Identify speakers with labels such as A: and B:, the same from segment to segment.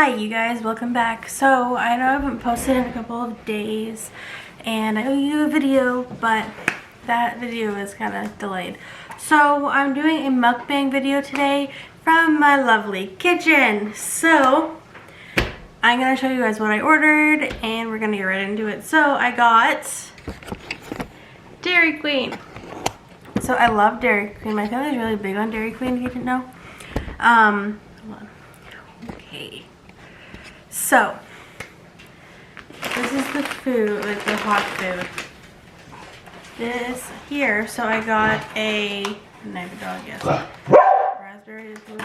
A: Hi you guys, welcome back. So I know I haven't posted in a couple of days and I owe you a video, but that video is kind of delayed. So I'm doing a mukbang video today from my lovely kitchen. So I'm going to show you guys what I ordered and we're going to get right into it. So I got Dairy Queen. So I love Dairy Queen. My family is really big on Dairy Queen if you didn't know. Hold on. Okay. So this is the food, like the hot food. This here, so I got a knife a dog, yes. Raspberry is blue.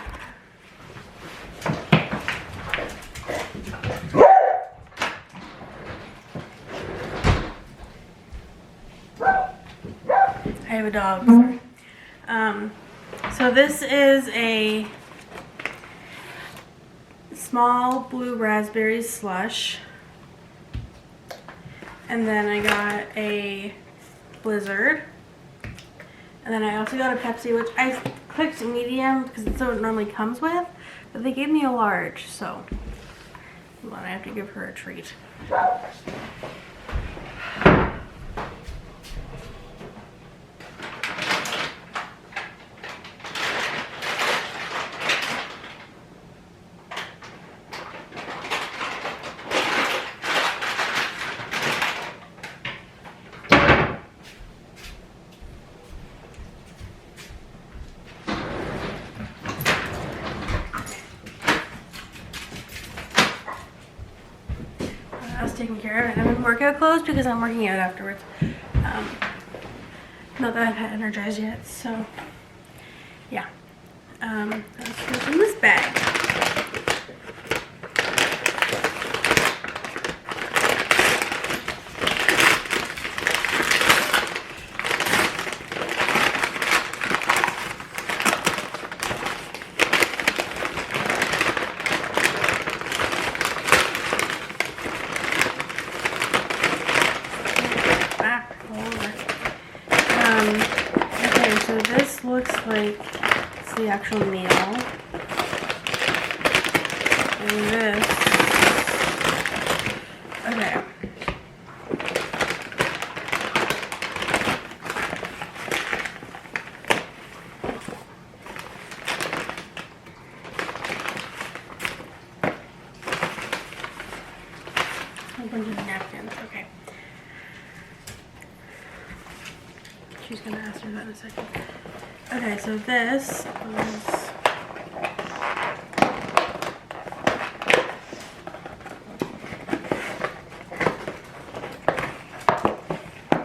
A: I have a dog, sorry. So this is a small blue raspberry slush. And then I got a Blizzard. And then I also got a Pepsi, which I clicked medium because it's what it normally comes with. But they gave me a large, so hold on, I have to give her a treat. Taking care of it. I'm in workout clothes because I'm working out afterwards. Not that I've had energized yet, so yeah. Let's put in this bag. Okay, so this looks like it's the actual meal. And this, okay. A bunch of napkins, okay. She's gonna ask her that in a second. Okay, so this was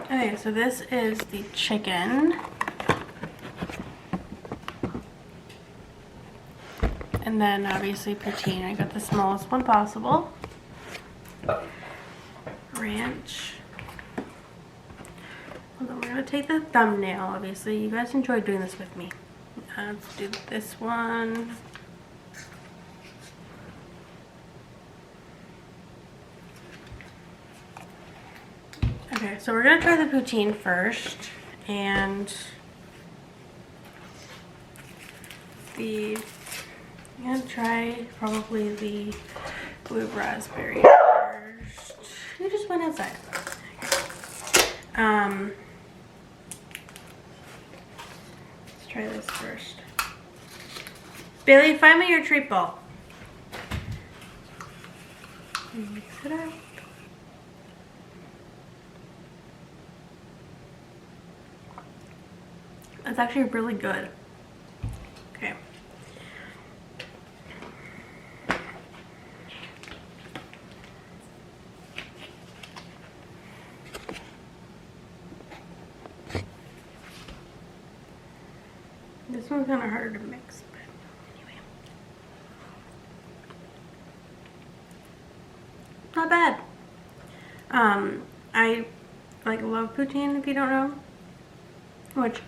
A: okay, so this is the chicken. And then obviously poutine. I got the smallest one possible. Ranch. Hold on, we're going to take the thumbnail, obviously. You guys enjoyed doing this with me. Let's do this one. Okay, so we're going to try the poutine first. And I'm going to try probably the blue raspberry first. You just went outside. Let's try this first. Bailey, find me your treat ball. Mix it up. That's actually really good. Okay. This one's kind of harder to mix, but anyway. Not bad. I love poutine, if you don't know, which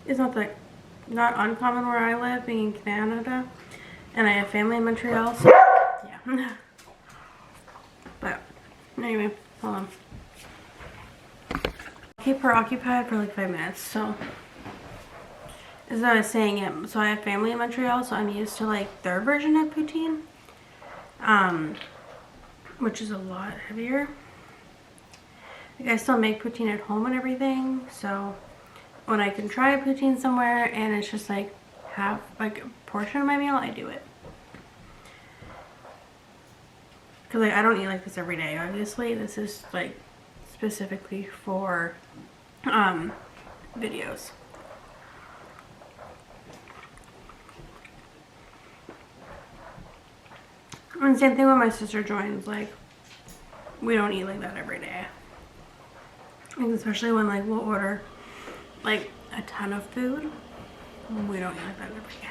A: is not uncommon where I live, being in Canada, and I have family in Montreal, so yeah. But anyway, hold on. Keep her occupied for like 5 minutes, so as I was saying, so I have family in Montreal, so I'm used to like their version of poutine. which is a lot heavier. Like, I still make poutine at home and everything, so when I can try a poutine somewhere and it's just like half, like a portion of my meal, I do it. Because like, I don't eat like this every day, obviously. This is like specifically for videos. And same thing when my sister joins, like, we don't eat like that every day. Like, especially when like we'll order like a ton of food. We don't eat like that every day.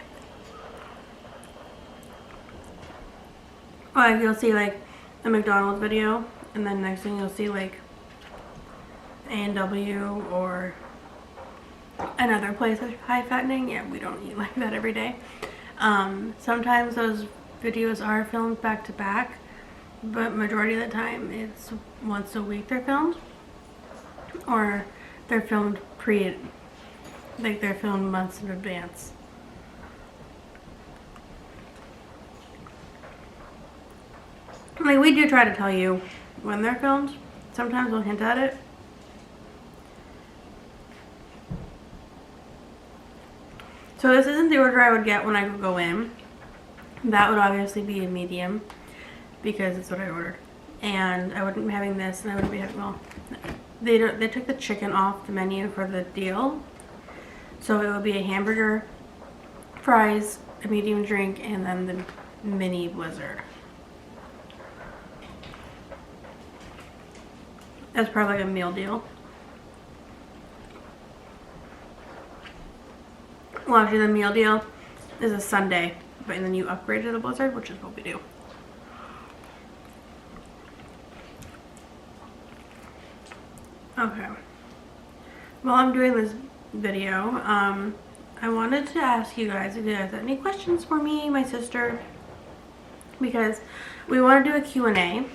A: Like, you'll see like a McDonald's video, and then next thing you'll see like A&W or another place that's high fattening. Yeah, we don't eat like that every day. Sometimes those videos are filmed back to back, but majority of the time it's once a week they're filmed, or they're filmed like they're filmed months in advance. Like, we do try to tell you when they're filmed. Sometimes we'll hint at it. So this isn't the order I would get when I go in. That would obviously be a medium because it's what I ordered. And I wouldn't be having this, and I wouldn't be having, well, they took the chicken off the menu for the deal. So it would be a hamburger, fries, a medium drink, and then the mini blizzard. That's probably like a meal deal. Well, actually the meal deal is a sundae, but then you upgrade to the blizzard, which is what we do. Okay. While I'm doing this video, I wanted to ask you guys if you guys had any questions for me, my sister, because we want to do a Q&A.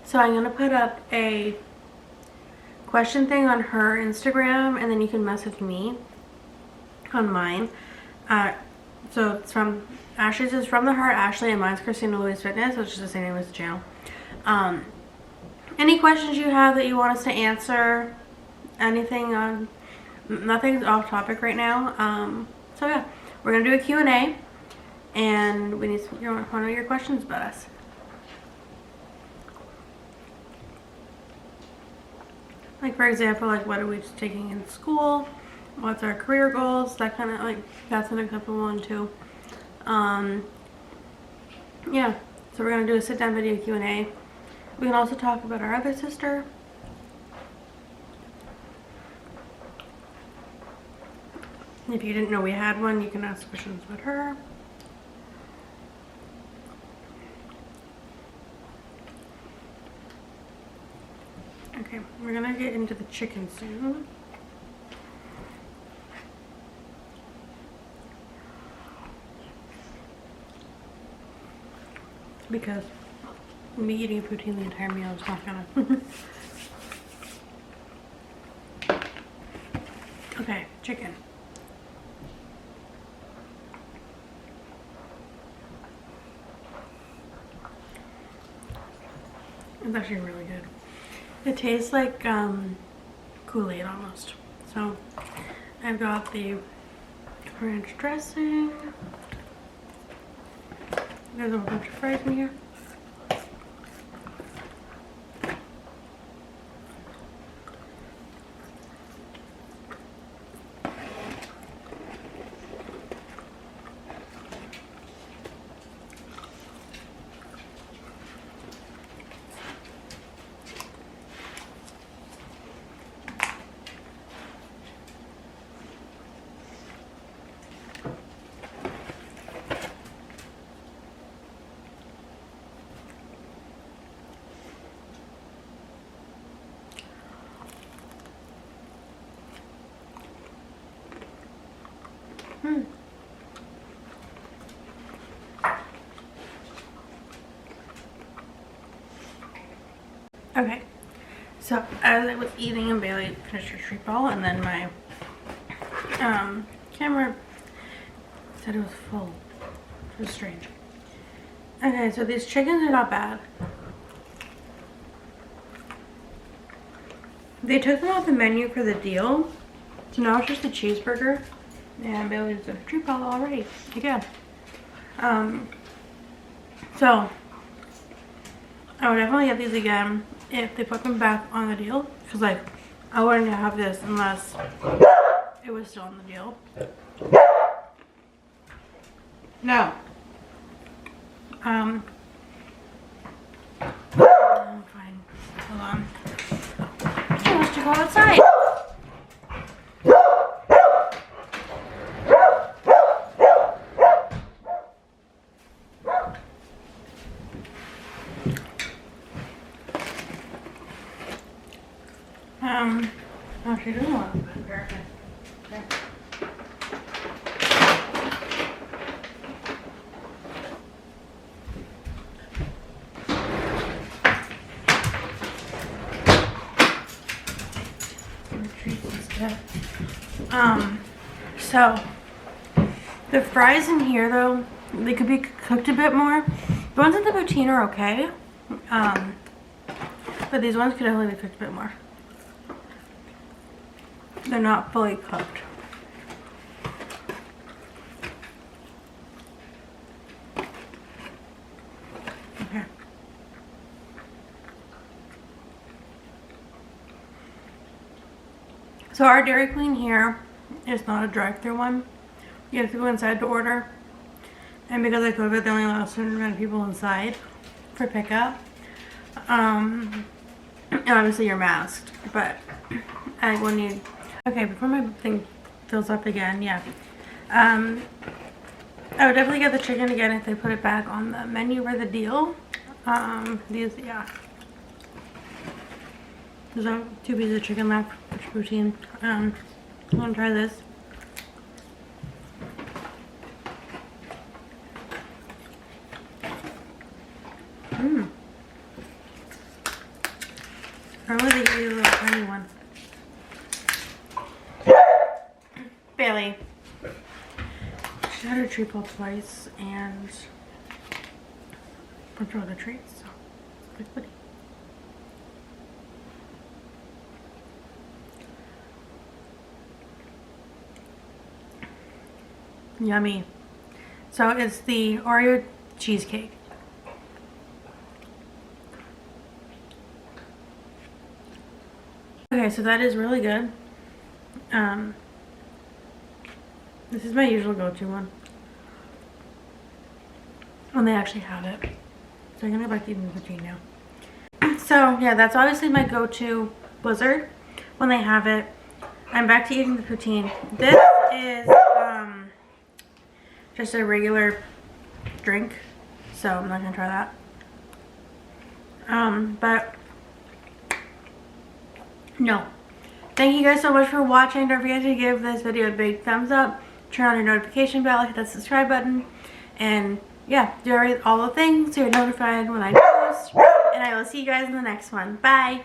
A: So I'm going to put up a question thing on her Instagram, and then you can message me on mine. So it's from Ashley's is From the Heart Ashley, and mine's Christina Louise Fitness, which is the same name as the channel. Any questions you have that you want us to answer, anything on, nothing's off topic right now. So yeah, we're gonna do a Q&A, and we need to want to know your questions about us. Like, for example, like, what are we taking in school? What's our career goals? That kind of, like, that's an acceptable one too. Yeah, so we're gonna do a sit-down video Q&A. We can also talk about our other sister. If you didn't know we had one, you can ask questions about her. Okay, we're gonna get into the chicken soon. Because me eating a poutine the entire meal is not gonna. Okay, chicken. It's actually really good. It tastes like Kool-Aid almost. So I've got the ranch dressing. There's a whole bunch of fries in here. Okay, so as I was eating, and Bailey finished her treat ball, and then my camera said it was full, which was strange. Okay, so these chickens are not bad. They took them off the menu for the deal. So now it's just a cheeseburger. And Bailey's a tree ball already. Again. So I would definitely get these again if they put them back on the deal. Because like I wouldn't have this unless it was still on the deal. No. Fine. Hold on. She wants to go outside. Oh, she doesn't want to put it there. Okay. So the fries in here though, they could be cooked a bit more. The ones in the Poutine are okay, but these ones could definitely be cooked a bit more. They're not fully cooked. Okay. So our Dairy Queen here is not a drive-thru one. You have to go inside to order. And because of COVID, they only allow a certain amount of people inside for pickup. And obviously you're masked, but when you... Okay, before my thing fills up again, yeah. I would definitely get the chicken again if they put it back on the menu for the deal. These, yeah. There's 2 pieces of chicken left, which Poutine. I want to try this. Normally they give you a little tiny one. Bailey. She had her treat ball twice and a bunch of other treats. So, quick buddy. Yummy. So it's the Oreo Cheesecake. Okay, so that is really good. This is my usual go-to one. When they actually have it. So I'm gonna go back to eating the Poutine now. So yeah, that's obviously my go-to Blizzard. When they have it. I'm back to eating the Poutine. This is just a regular drink. So I'm not gonna try that. But no. Thank you guys so much for watching. Don't forget to give this video a big thumbs up. Turn on your notification bell, hit that subscribe button, and yeah, do all the things so you're notified when I post. And I will see you guys in the next one. Bye!